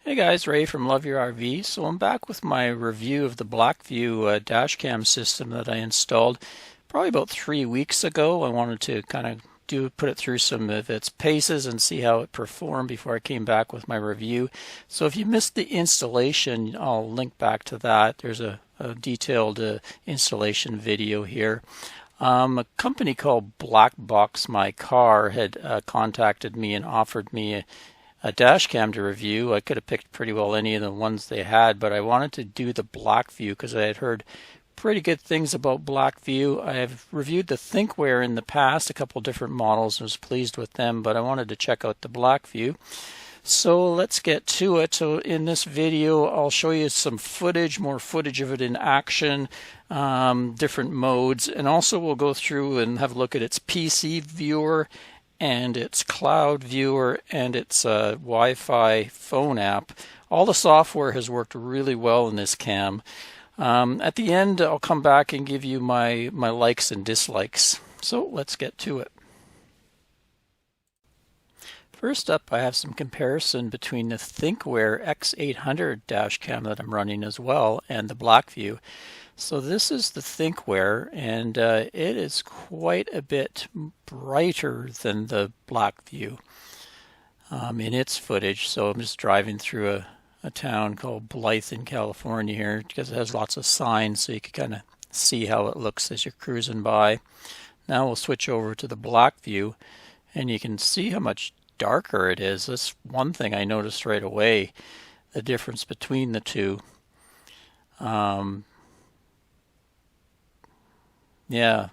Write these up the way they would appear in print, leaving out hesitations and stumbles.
Hey guys, Ray from Love Your RV. So I'm back with my review of the Blackvue dashcam system that I installed probably about 3 weeks ago. I wanted to kind of put it through some of its paces and see how it performed before I came back with my review. So if you missed the installation, I'll link back to that. There's a detailed installation video here. A company called Black Box My Car had contacted me and offered me a dash cam to review. I could have picked pretty well any of the ones they had, but I wanted to do the Blackvue because I had heard pretty good things about Blackvue. I have reviewed the ThinkWare in the past, a couple different models, and was pleased with them, but I wanted to check out the Blackvue. So let's get to it. So in this video, I'll show you some footage, more footage of it in action, different modes, and also we'll go through and have a look at its PC viewer and its cloud viewer and its Wi-Fi phone app. All the software has worked really well in this cam. At the end, I'll come back and give you my likes and dislikes. So let's get to it. First up, I have some comparison between the ThinkWare X800 dashcam that I'm running as well and the Blackvue. So this is the ThinkWare, and it is quite a bit brighter than the Blackvue in its footage. So I'm just driving through a town called Blythe in California here because it has lots of signs, so you can kind of see how it looks as you're cruising by. Now we'll switch over to the Blackvue, and you can see how much darker it is. That's one thing I noticed right away, the difference between the two. Yeah,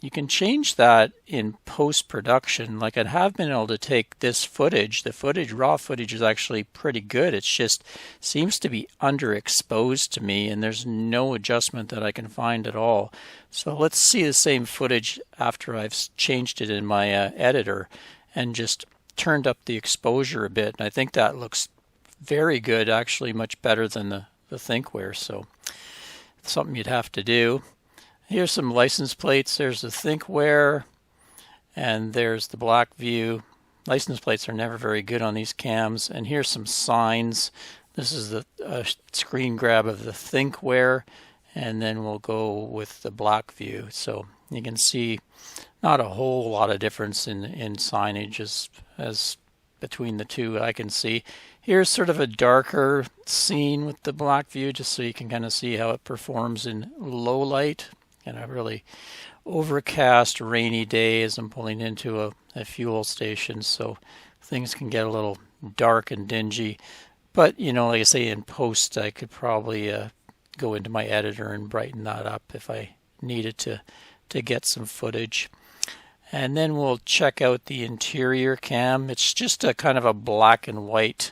you can change that in post-production. Like I have been able to take this footage. The footage, raw footage, is actually pretty good. It's just seems to be underexposed to me, and there's no adjustment that I can find at all. So let's see the same footage after I've changed it in my editor and just turned up the exposure a bit. And I think that looks very good, actually much better than the ThinkWare. So it's something you'd have to do. Here's some license plates. There's the ThinkWare and there's the Blackvue. License plates are never very good on these cams. And here's some signs. This is the screen grab of the ThinkWare, and then we'll go with the Blackvue. So you can see not a whole lot of difference in signage as between the two I can see. Here's sort of a darker scene with the Blackvue, just so you can kind of see how it performs in low light. And a really overcast, rainy day as I'm pulling into a fuel station, so things can get a little dark and dingy. But, you know, like I say, in post, I could probably go into my editor and brighten that up if I needed to get some footage. And then we'll check out the interior cam. It's just a kind of a black and white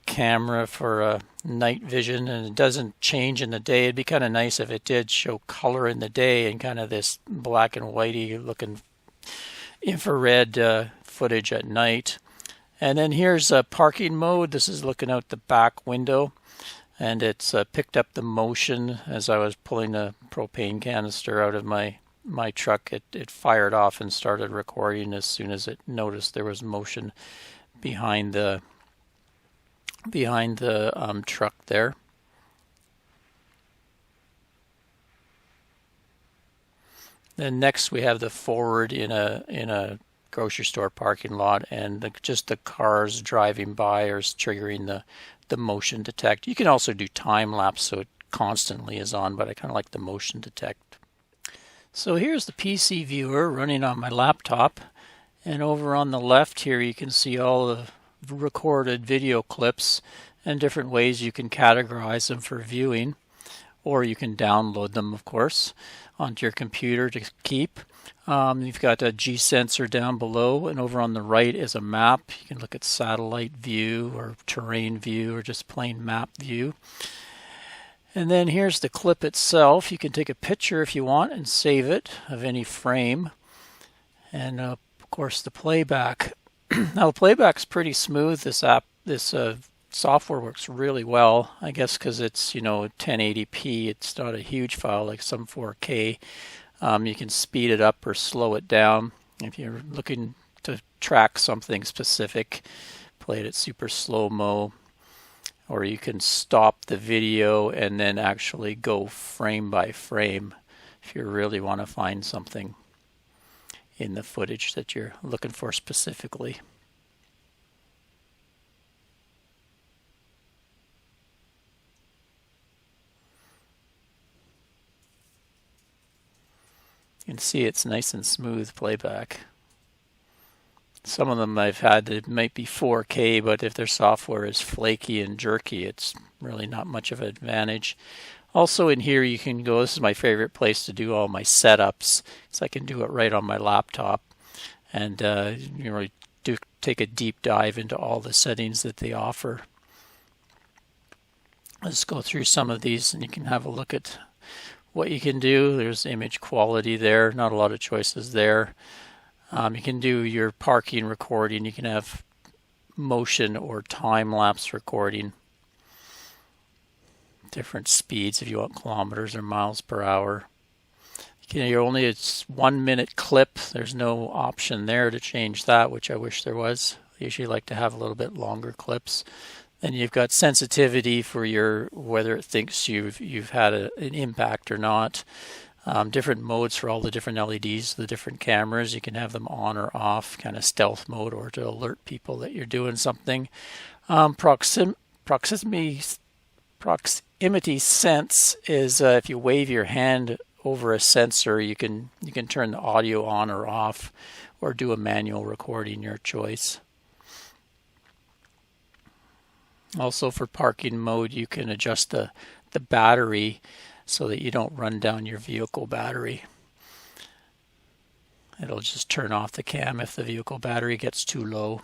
camera for night vision, and it doesn't change in the day. It'd be kind of nice if it did show color in the day and kind of this black and whitey looking infrared footage at night. And then here's a parking mode. This is looking out the back window, and it's picked up the motion as I was pulling a propane canister out of my truck. It fired off and started recording as soon as it noticed there was motion behind the truck there. Then next we have the forward in a grocery store parking lot, and just the cars driving by are triggering the motion detect. You can also do time lapse, so it constantly is on, but I kind of like the motion detect. So here's the PC viewer running on my laptop, and over on the left here you can see all the recorded video clips and different ways you can categorize them for viewing, or you can download them, of course, onto your computer to keep. You've got a G sensor down below, and over on the right is a map. You can look at satellite view or terrain view or just plain map view. And then here's the clip itself. You can take a picture if you want and save it of any frame. And of course the playback. Now the playback's pretty smooth. This software works really well. I guess because it's 1080p. It's not a huge file like some 4K. You can speed it up or slow it down if you're looking to track something specific. play it at super slow-mo, or you can stop the video and then actually go frame by frame if you really want to find something in the footage that you're looking for specifically. You can see it's nice and smooth playback. Some of them I've had that might be 4K, but if their software is flaky and jerky, it's really not much of an advantage. Also in here you can go, this is my favorite place to do all my setups, so I can do it right on my laptop, and you really do take a deep dive into all the settings that they offer. Let's go through some of these and you can have a look at what you can do. There's image quality there, not a lot of choices there. You can do your parking recording, you can have motion or time-lapse recording. Different speeds if you want kilometers or miles per hour. You're only it's 1 minute clip. There's no option there to change that, which I wish there was. I usually like to have a little bit longer clips. Then you've got sensitivity for your whether it thinks you've had an impact or not. Different modes for all the different LEDs, the different cameras. You can have them on or off, kind of stealth mode, or to alert people that you're doing something. Proximity sense is if you wave your hand over a sensor, you can turn the audio on or off, or do a manual recording, your choice. Also for parking mode, you can adjust the battery so that you don't run down your vehicle battery. It'll just turn off the cam if the vehicle battery gets too low.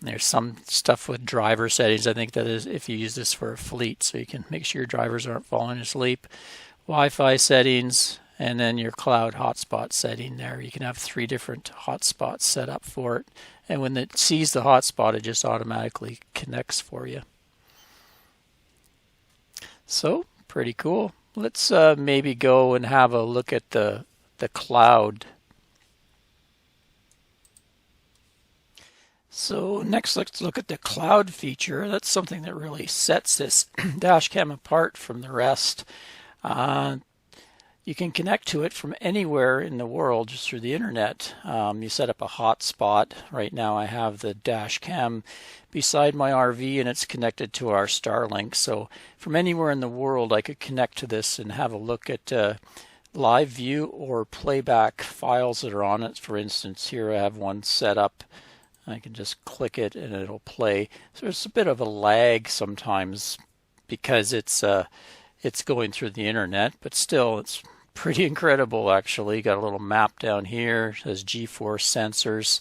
There's some stuff with driver settings. I think that is if you use this for a fleet, so you can make sure your drivers aren't falling asleep. Wi-Fi settings, and then your cloud hotspot setting there. You can have 3 different hotspots set up for it. And when it sees the hotspot, it just automatically connects for you. So, pretty cool. Let's maybe go and have a look at the cloud. So next, let's look at the cloud feature. That's something that really sets this dashcam apart from the rest. You can connect to it from anywhere in the world just through the internet. You set up a hotspot. Right now I have the dashcam beside my RV and it's connected to our Starlink. So from anywhere in the world I could connect to this and have a look at live view or playback files that are on it. For instance, here I have one set up. I can just click it and it'll play. So there's a bit of a lag sometimes because it's going through the internet, but still it's pretty incredible actually. Got a little map down here, it says G-force sensors,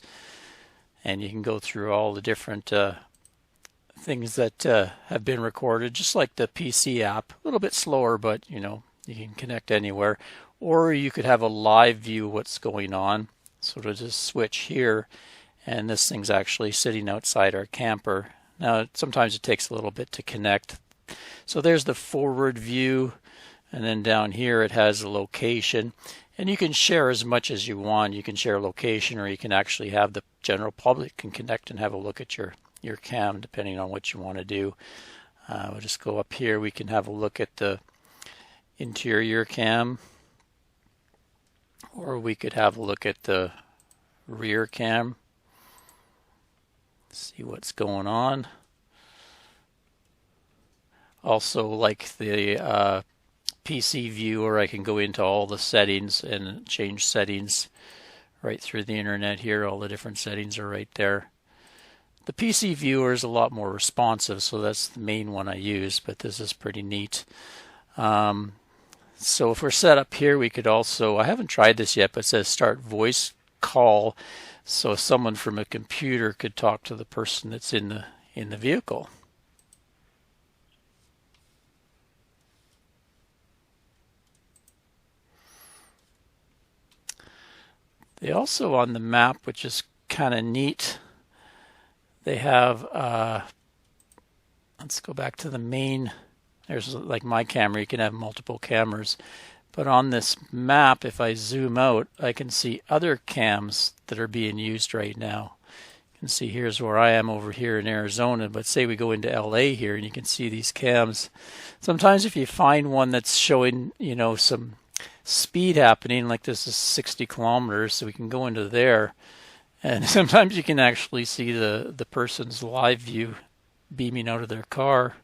and you can go through all the different things that have been recorded, just like the PC app. A little bit slower, but you know, you can connect anywhere. Or you could have a live view of what's going on. So to just switch here, and this thing's actually sitting outside our camper. Now sometimes it takes a little bit to connect. So there's the forward view, and then down here it has a location, and you can share as much as you want. You can share location, or you can actually have the general public can connect and have a look at your cam depending on what you want to do. We'll just go up here. We can have a look at the interior cam, or we could have a look at the rear cam. See what's going on. Also, like the PC viewer, I can go into all the settings and change settings right through the internet here. All the different settings are right there. The PC viewer is a lot more responsive, so that's the main one I use, but this is pretty neat. So if we're set up here, we could also, I haven't tried this yet, but it says start voice call. So someone from a computer could talk to the person that's in the vehicle. They also, on the map, which is kind of neat, they have, let's go back to the main, there's like my camera, you can have multiple cameras. But on this map, if I zoom out, I can see other cams that are being used right now. You can see here's where I am over here in Arizona, but say we go into LA here and you can see these cams. Sometimes if you find one that's showing, you know, some speed happening, like this is 60 kilometers, so we can go into there. And sometimes you can actually see the person's live view beaming out of their car.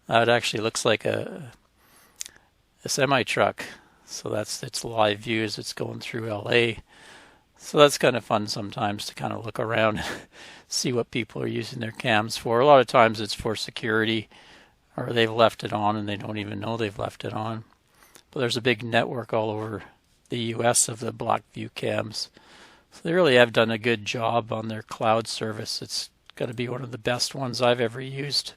It actually looks like a semi-truck. So that's its live view as it's going through LA. So that's kind of fun sometimes to kind of look around and see what people are using their cams for. A lot of times it's for security, or they've left it on and they don't even know they've left it on. But there's a big network all over the US of the Blackvue cams. So they really have done a good job on their cloud service. It's got to be one of the best ones I've ever used.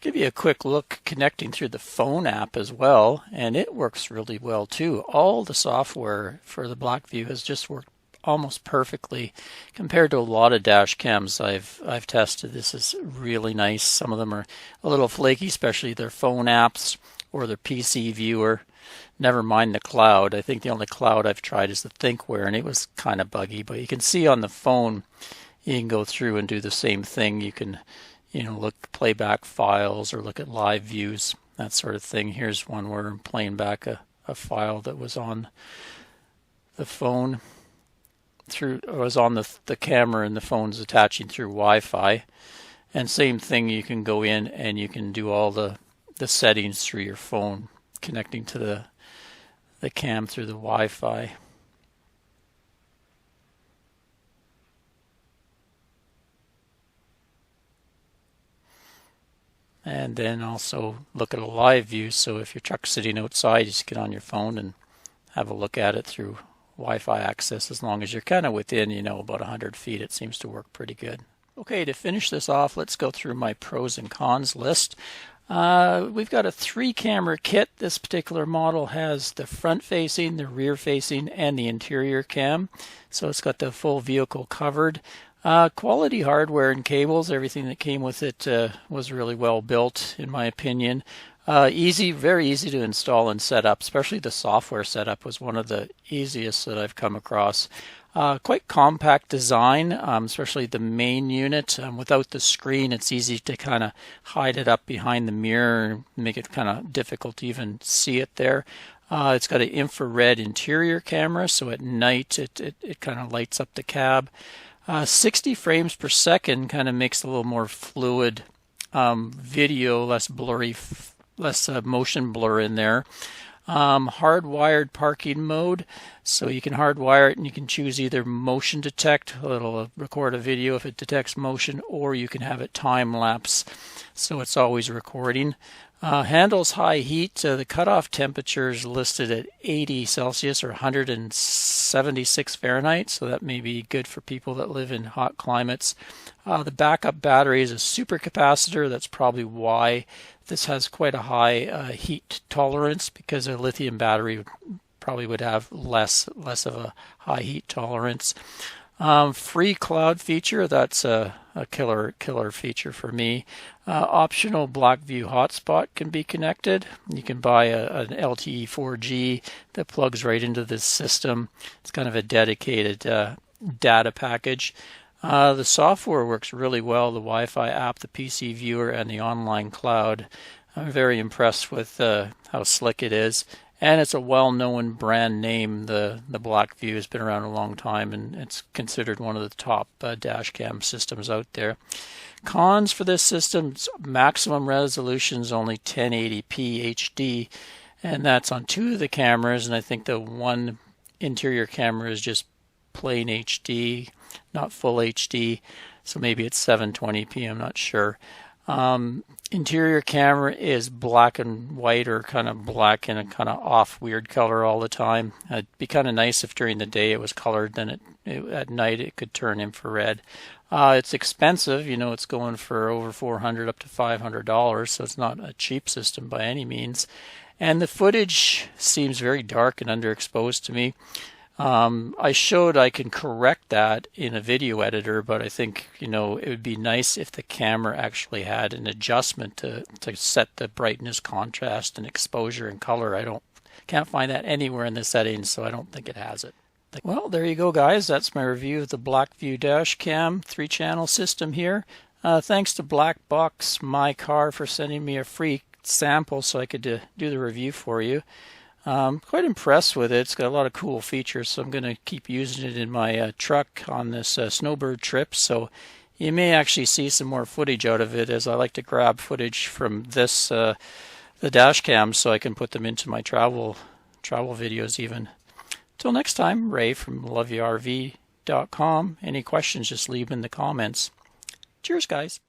Give you a quick look connecting through the phone app as well, and it works really well too. All the software for the Blackvue has just worked almost perfectly compared to a lot of dash cams I've tested. This is really nice. Some of them are a little flaky, especially their phone apps or their PC viewer. Never mind the cloud. I think the only cloud I've tried is the ThinkWare, and it was kind of buggy. But you can see on the phone, you can go through and do the same thing. You can, you know, play back files or look at live views, that sort of thing. Here's one where I'm playing back a file that was on the phone was on the camera, and the phone's attaching through Wi-Fi. And same thing, you can go in and you can do all the settings through your phone, connecting to the cam through the Wi-Fi. And then also look at a live view. So if your truck's sitting outside, you just get on your phone and have a look at it through Wi-Fi access. As long as you're kind of within, you know, about 100 feet, it seems to work pretty good. Okay, to finish this off, let's go through my pros and cons list. We've got a 3-camera kit. This particular model has the front facing, the rear facing, and the interior cam. So it's got the full vehicle covered. Quality hardware and cables, everything that came with it was really well built, in my opinion. Very easy to install and set up, especially the software setup was one of the easiest that I've come across. Quite compact design, especially the main unit. Without the screen, it's easy to kind of hide it up behind the mirror and make it kind of difficult to even see it there. It's got an infrared interior camera, so at night it kind of lights up the cab. 60 frames per second kind of makes a little more fluid video, less blurry, less motion blur in there. Hardwired parking mode, so you can hardwire it and you can choose either motion detect, it'll record a video if it detects motion, or you can have it time lapse, so it's always recording. Handles high heat. The cutoff temperature is listed at 80 Celsius or 176 Fahrenheit, so that may be good for people that live in hot climates. The backup battery is a super capacitor. That's probably why this has quite a high heat tolerance, because a lithium battery probably would have less of a high heat tolerance. Free cloud feature, that's a killer feature for me. Optional Blackview hotspot can be connected. You can buy an LTE 4G that plugs right into this system. It's kind of a dedicated data package. The software works really well, the Wi-Fi app, the PC viewer, and the online cloud. I'm very impressed with how slick it is. And it's a well-known brand name. The Blackvue has been around a long time, and it's considered one of the top dash cam systems out there. Cons for this system: maximum resolution is only 1080p HD, and that's on 2 of the cameras. And I think the one interior camera is just plain HD, not full HD. So maybe it's 720p. I'm not sure. Interior camera is black and white, or kind of black and a kind of off weird color all the time. It'd be kind of nice if during the day it was colored, then at night it could turn infrared. It's expensive, you know, it's going for over $400 up to $500, so it's not a cheap system by any means. And the footage seems very dark and underexposed to me. I showed I can correct that in a video editor, but I think, it would be nice if the camera actually had an adjustment to set the brightness, contrast, and exposure and color. Can't find that anywhere in the settings, so I don't think it has it. Well, there you go, guys. That's my review of the Blackvue dash cam 3-channel system here. Thanks to Blackbox My Car for sending me a free sample so I could do the review for you. Quite impressed with it. It's got a lot of cool features, so I'm going to keep using it in my truck on this snowbird trip. So you may actually see some more footage out of it, as I like to grab footage from this the dash cam so I can put them into my travel videos even. Till next time, Ray from loveyourrv.com. Any questions, just leave them in the comments. Cheers, guys.